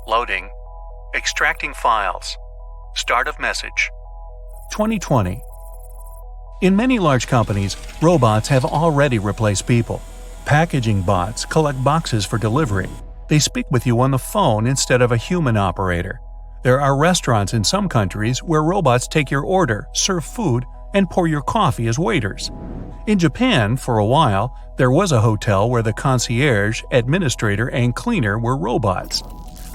Loading. Extracting files. Start of message. 2020. In many large companies, robots have already replaced people. Packaging bots collect boxes for delivery. They speak with you on the phone instead of a human operator. There are restaurants in some countries where robots take your order, serve food, and pour your coffee as waiters. In Japan, for a while, there was a hotel where the concierge, administrator, and cleaner were robots.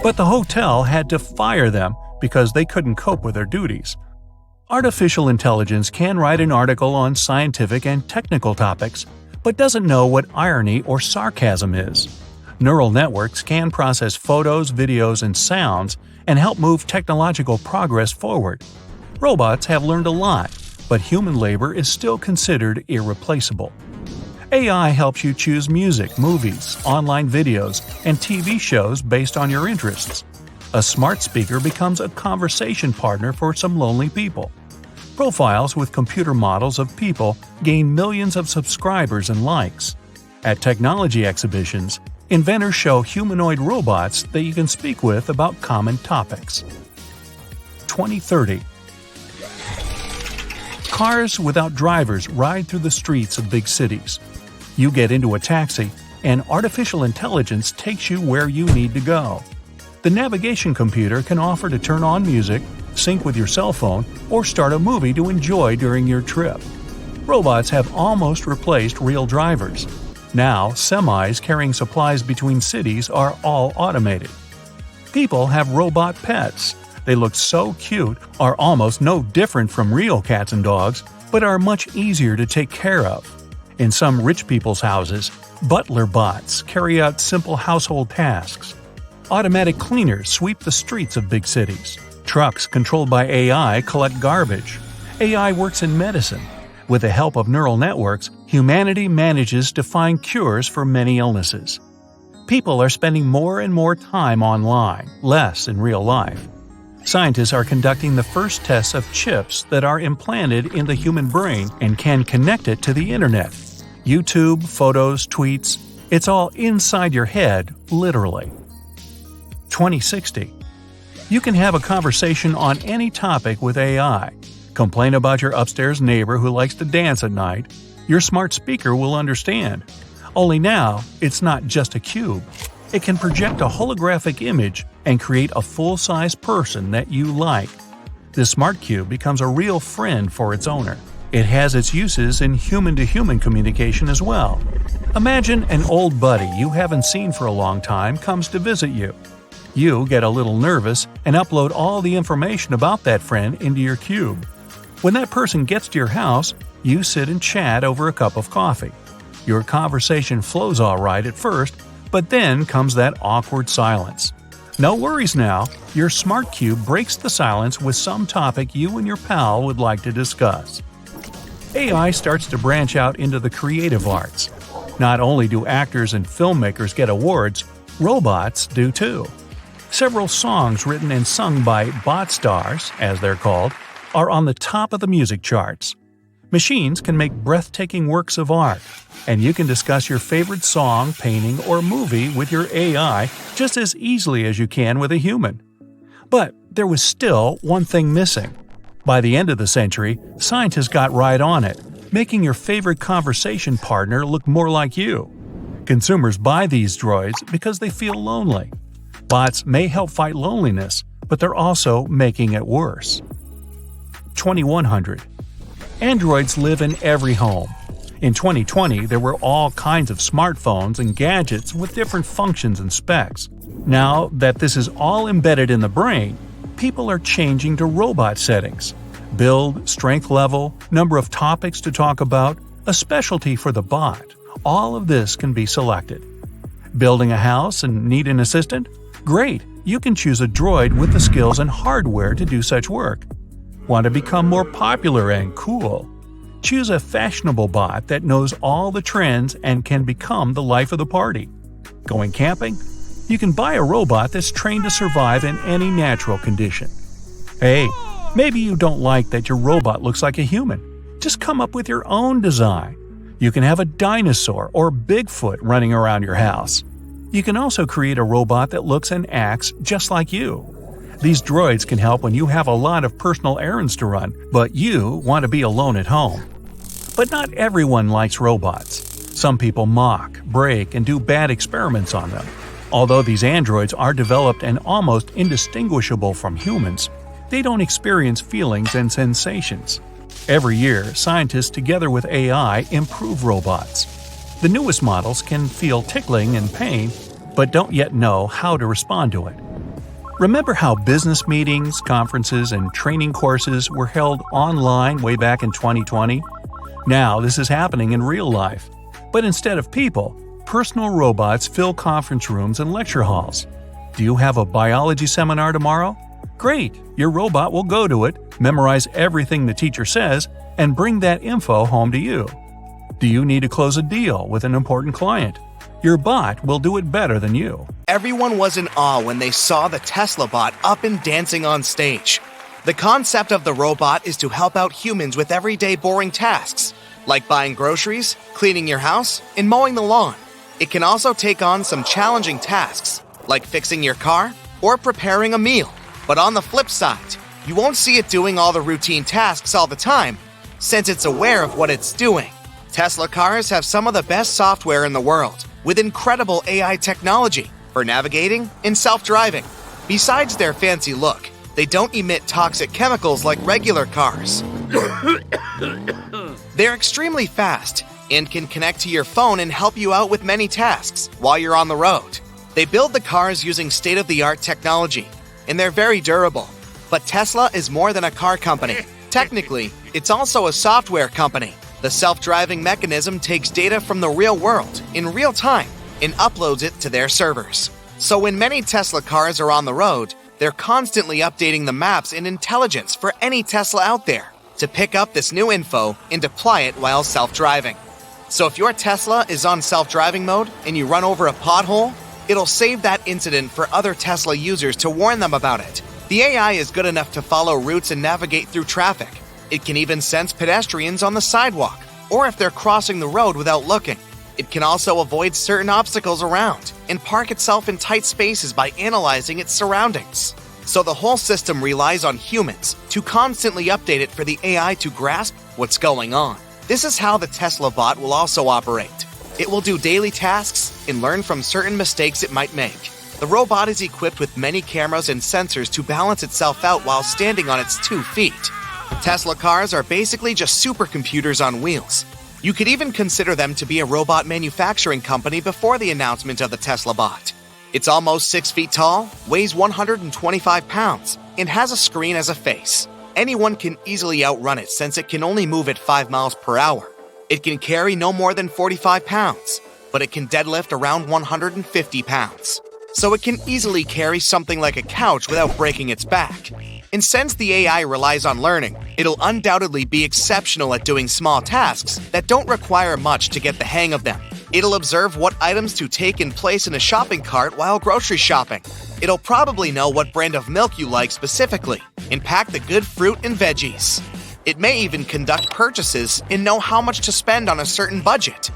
But the hotel had to fire them because they couldn't cope with their duties. Artificial intelligence can write an article on scientific and technical topics, but doesn't know what irony or sarcasm is. Neural networks can process photos, videos, and sounds and help move technological progress forward. Robots have learned a lot, but human labor is still considered irreplaceable. AI helps you choose music, movies, online videos, and TV shows based on your interests. A smart speaker becomes a conversation partner for some lonely people. Profiles with computer models of people gain millions of subscribers and likes. At technology exhibitions, inventors show humanoid robots that you can speak with about common topics. 2030. Cars without drivers ride through the streets of big cities. You get into a taxi, and artificial intelligence takes you where you need to go. The navigation computer can offer to turn on music, sync with your cell phone, or start a movie to enjoy during your trip. Robots have almost replaced real drivers. Now, semis carrying supplies between cities are all automated. People have robot pets. They look so cute, are almost no different from real cats and dogs, but are much easier to take care of. In some rich people's houses, butler bots carry out simple household tasks. Automatic cleaners sweep the streets of big cities. Trucks controlled by AI collect garbage. AI works in medicine. With the help of neural networks, humanity manages to find cures for many illnesses. People are spending more and more time online, less in real life. Scientists are conducting the first tests of chips that are implanted in the human brain and can connect it to the internet. YouTube, photos, tweets, it's all inside your head, literally. 2060. You can have a conversation on any topic with AI. Complain about your upstairs neighbor who likes to dance at night. Your smart speaker will understand. Only now, it's not just a cube. It can project a holographic image and create a full-size person that you like. This smart cube becomes a real friend for its owner. It has its uses in human-to-human communication as well. Imagine an old buddy you haven't seen for a long time comes to visit you. You get a little nervous and upload all the information about that friend into your cube. When that person gets to your house, you sit and chat over a cup of coffee. Your conversation flows all right at first, but then comes that awkward silence. No worries now, your smart cube breaks the silence with some topic you and your pal would like to discuss. AI starts to branch out into the creative arts. Not only do actors and filmmakers get awards, robots do too. Several songs written and sung by bot stars, as they're called, are on the top of the music charts. Machines can make breathtaking works of art, and you can discuss your favorite song, painting, or movie with your AI just as easily as you can with a human. But there was still one thing missing. By the end of the century, scientists got right on it, making your favorite conversation partner look more like you. Consumers buy these droids because they feel lonely. Bots may help fight loneliness, but they're also making it worse. 2100. Androids live in every home. In 2020, there were all kinds of smartphones and gadgets with different functions and specs. Now that this is all embedded in the brain, people are changing to robot settings. Build, strength level, number of topics to talk about, a specialty for the bot. All of this can be selected. Building a house and need an assistant? Great! You can choose a droid with the skills and hardware to do such work. Want to become more popular and cool? Choose a fashionable bot that knows all the trends and can become the life of the party. Going camping? You can buy a robot that's trained to survive in any natural condition. Hey, maybe you don't like that your robot looks like a human. Just come up with your own design. You can have a dinosaur or Bigfoot running around your house. You can also create a robot that looks and acts just like you. These droids can help when you have a lot of personal errands to run, but you want to be alone at home. But not everyone likes robots. Some people mock, break, and do bad experiments on them. Although these androids are developed and almost indistinguishable from humans, they don't experience feelings and sensations. Every year, scientists together with AI improve robots. The newest models can feel tickling and pain, but don't yet know how to respond to it. Remember how business meetings, conferences, and training courses were held online way back in 2020? Now this is happening in real life. But instead of people, personal robots fill conference rooms and lecture halls. Do you have a biology seminar tomorrow? Great! Your robot will go to it, memorize everything the teacher says, and bring that info home to you. Do you need to close a deal with an important client? Your bot will do it better than you. Everyone was in awe when they saw the Tesla bot up and dancing on stage. The concept of the robot is to help out humans with everyday boring tasks, like buying groceries, cleaning your house, and mowing the lawn. It can also take on some challenging tasks, like fixing your car or preparing a meal. But on the flip side, you won't see it doing all the routine tasks all the time, since it's aware of what it's doing. Tesla cars have some of the best software in the world, with incredible AI technology for navigating and self-driving. Besides their fancy look, they don't emit toxic chemicals like regular cars. They're extremely fast and can connect to your phone and help you out with many tasks while you're on the road. They build the cars using state-of-the-art technology, and they're very durable. But Tesla is more than a car company. Technically, it's also a software company. The self-driving mechanism takes data from the real world in real time and uploads it to their servers. So when many Tesla cars are on the road, they're constantly updating the maps and intelligence for any Tesla out there to pick up this new info and apply it while self-driving. So if your Tesla is on self-driving mode and you run over a pothole, it'll save that incident for other Tesla users to warn them about it. The AI is good enough to follow routes and navigate through traffic. It can even sense pedestrians on the sidewalk, or if they're crossing the road without looking. It can also avoid certain obstacles around and park itself in tight spaces by analyzing its surroundings. So the whole system relies on humans to constantly update it for the AI to grasp what's going on. This is how the Tesla bot will also operate. It will do daily tasks and learn from certain mistakes it might make. The robot is equipped with many cameras and sensors to balance itself out while standing on its 2 feet. Tesla cars are basically just supercomputers on wheels. You could even consider them to be a robot manufacturing company before the announcement of the Tesla bot. It's almost 6 feet tall, weighs 125 pounds, and has a screen as a face. Anyone can easily outrun it since it can only move at 5 miles per hour. It can carry no more than 45 pounds, but it can deadlift around 150 pounds. So it can easily carry something like a couch without breaking its back. And since the AI relies on learning, it'll undoubtedly be exceptional at doing small tasks that don't require much to get the hang of them. It'll observe what items to take and place in a shopping cart while grocery shopping. It'll probably know what brand of milk you like specifically and pack the good fruit and veggies. It may even conduct purchases and know how much to spend on a certain budget.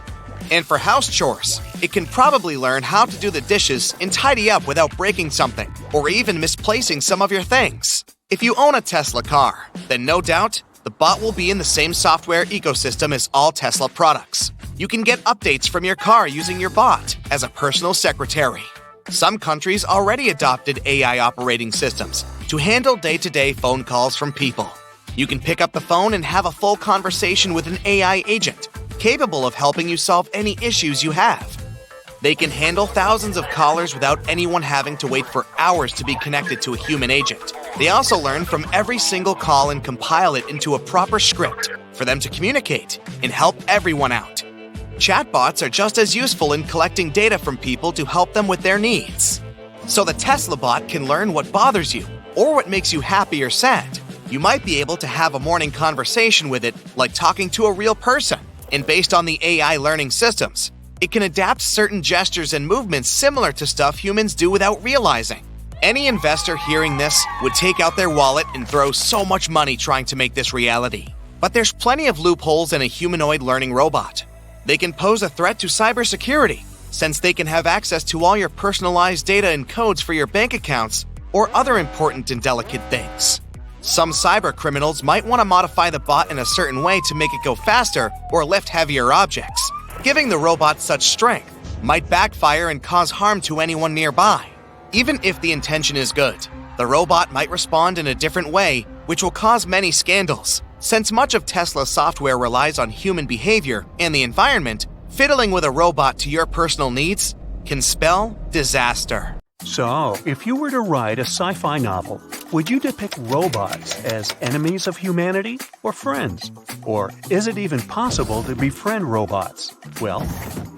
And for house chores, it can probably learn how to do the dishes and tidy up without breaking something or even misplacing some of your things. If you own a Tesla car, then no doubt, the bot will be in the same software ecosystem as all Tesla products. You can get updates from your car using your bot as a personal secretary. Some countries already adopted AI operating systems to handle day-to-day phone calls from people. You can pick up the phone and have a full conversation with an AI agent, capable of helping you solve any issues you have. They can handle thousands of callers without anyone having to wait for hours to be connected to a human agent. They also learn from every single call and compile it into a proper script for them to communicate and help everyone out. Chatbots are just as useful in collecting data from people to help them with their needs. So the Tesla bot can learn what bothers you or what makes you happy or sad. You might be able to have a morning conversation with it like talking to a real person. And based on the AI learning systems, it can adapt certain gestures and movements similar to stuff humans do without realizing. Any investor hearing this would take out their wallet and throw so much money trying to make this reality. But there's plenty of loopholes in a humanoid learning robot. They can pose a threat to cybersecurity since they can have access to all your personalized data and codes for your bank accounts or other important and delicate things. Some cyber criminals might want to modify the bot in a certain way to make it go faster or lift heavier objects. Giving the robot such strength might backfire and cause harm to anyone nearby. Even if the intention is good, the robot might respond in a different way, which will cause many scandals. Since much of Tesla's software relies on human behavior and the environment, fiddling with a robot to your personal needs can spell disaster. So, if you were to write a sci-fi novel, would you depict robots as enemies of humanity or friends? Or is it even possible to befriend robots? Well,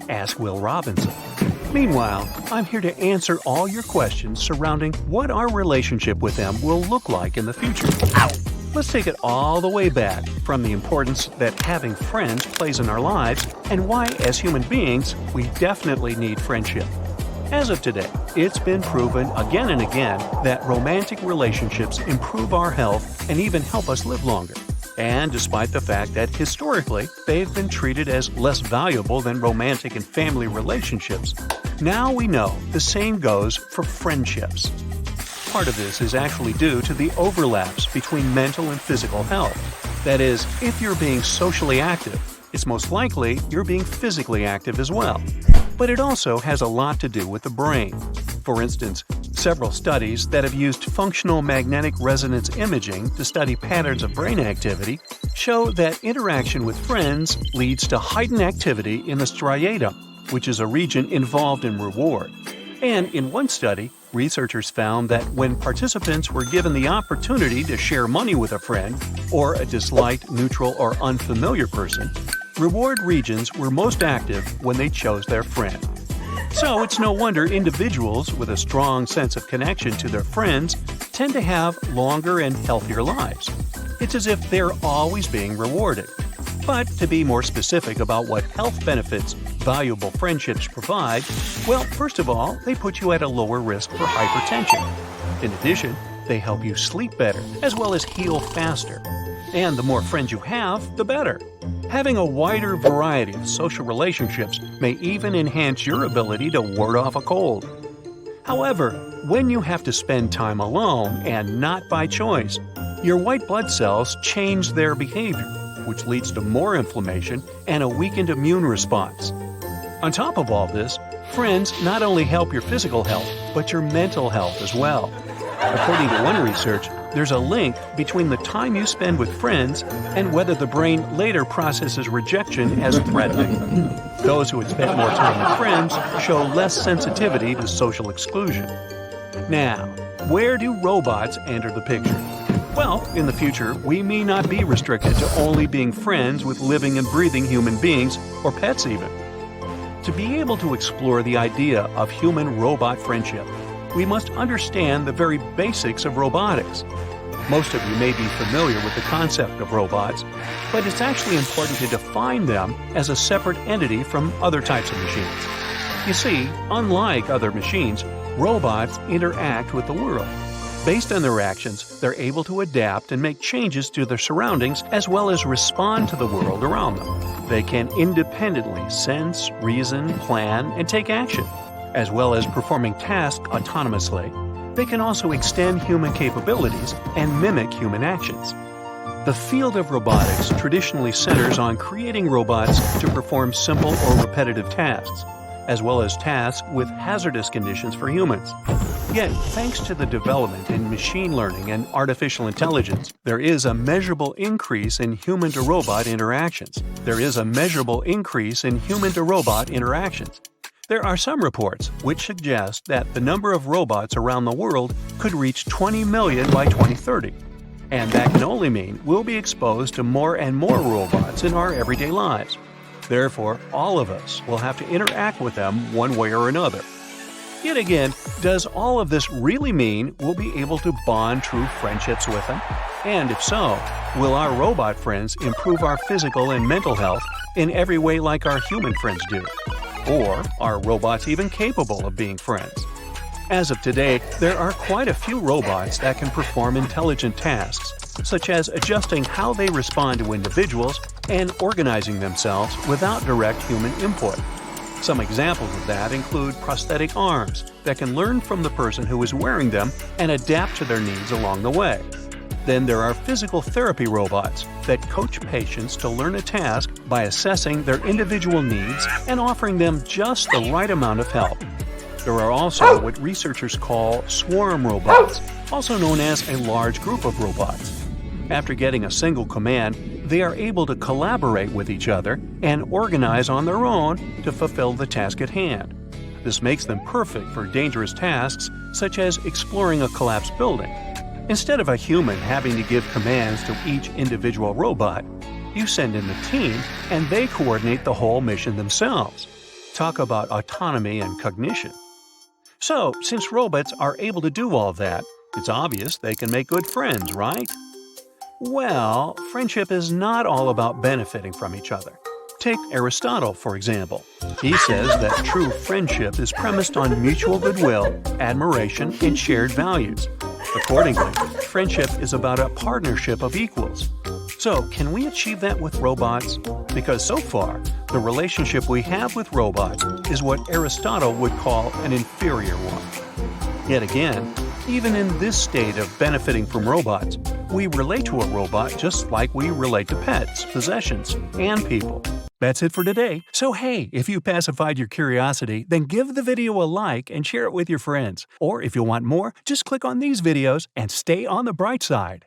ask Will Robinson. Meanwhile, I'm here to answer all your questions surrounding what our relationship with them will look like in the future. Let's take it all the way back from the importance that having friends plays in our lives and why, as human beings, we definitely need friendship. As of today, it's been proven again and again that romantic relationships improve our health and even help us live longer. And despite the fact that historically they've been treated as less valuable than romantic and family relationships, now we know the same goes for friendships. Part of this is actually due to the overlaps between mental and physical health. That is, if you're being socially active, it's most likely you're being physically active as well. But it also has a lot to do with the brain. For instance, several studies that have used functional magnetic resonance imaging to study patterns of brain activity show that interaction with friends leads to heightened activity in the striatum, which is a region involved in reward. And in one study, researchers found that when participants were given the opportunity to share money with a friend or a disliked, neutral, or unfamiliar person, reward regions were most active when they chose their friend. So it's no wonder individuals with a strong sense of connection to their friends tend to have longer and healthier lives. It's as if they're always being rewarded. But to be more specific about what health benefits valuable friendships provide, well, first of all, they put you at a lower risk for hypertension. In addition, they help you sleep better, as well as heal faster. And the more friends you have, the better. Having a wider variety of social relationships may even enhance your ability to ward off a cold. However, when you have to spend time alone and not by choice, your white blood cells change their behavior, which leads to more inflammation and a weakened immune response. On top of all this, friends not only help your physical health, but your mental health as well. According to one research, there's a link between the time you spend with friends and whether the brain later processes rejection as threatening. Those who had spent more time with friends show less sensitivity to social exclusion. Now, where do robots enter the picture? Well, in the future, we may not be restricted to only being friends with living and breathing human beings, or pets even. To be able to explore the idea of human-robot friendship, we must understand the very basics of robotics. Most of you may be familiar with the concept of robots, but it's actually important to define them as a separate entity from other types of machines. You see, unlike other machines, robots interact with the world. Based on their actions, they're able to adapt and make changes to their surroundings as well as respond to the world around them. They can independently sense, reason, plan, and take action. As well as performing tasks autonomously, they can also extend human capabilities and mimic human actions. The field of robotics traditionally centers on creating robots to perform simple or repetitive tasks, as well as tasks with hazardous conditions for humans. Yet, thanks to the development in machine learning and artificial intelligence, there is a measurable increase in human-to-robot interactions. There are some reports which suggest that the number of robots around the world could reach 20 million by 2030. And that can only mean we'll be exposed to more and more robots in our everyday lives. Therefore, all of us will have to interact with them one way or another. Yet again, does all of this really mean we'll be able to bond true friendships with them? And if so, will our robot friends improve our physical and mental health in every way like our human friends do? Or are robots even capable of being friends? As of today, there are quite a few robots that can perform intelligent tasks, such as adjusting how they respond to individuals and organizing themselves without direct human input. Some examples of that include prosthetic arms that can learn from the person who is wearing them and adapt to their needs along the way. Then there are physical therapy robots that coach patients to learn a task by assessing their individual needs and offering them just the right amount of help. There are also what researchers call swarm robots, also known as a large group of robots. After getting a single command, they are able to collaborate with each other and organize on their own to fulfill the task at hand. This makes them perfect for dangerous tasks such as exploring a collapsed building. Instead of a human having to give commands to each individual robot, you send in the team and they coordinate the whole mission themselves. Talk about autonomy and cognition. So, since robots are able to do all that, it's obvious they can make good friends, right? Well, friendship is not all about benefiting from each other. Take Aristotle, for example. He says that true friendship is premised on mutual goodwill, admiration, and shared values. Accordingly, friendship is about a partnership of equals. So, can we achieve that with robots? Because so far, the relationship we have with robots is what Aristotle would call an inferior one. Yet again, even in this state of benefiting from robots, we relate to a robot just like we relate to pets, possessions, and people. That's it for today. So hey, if you pacified your curiosity, then give the video a like and share it with your friends. Or if you want more, just click on these videos and stay on the bright side.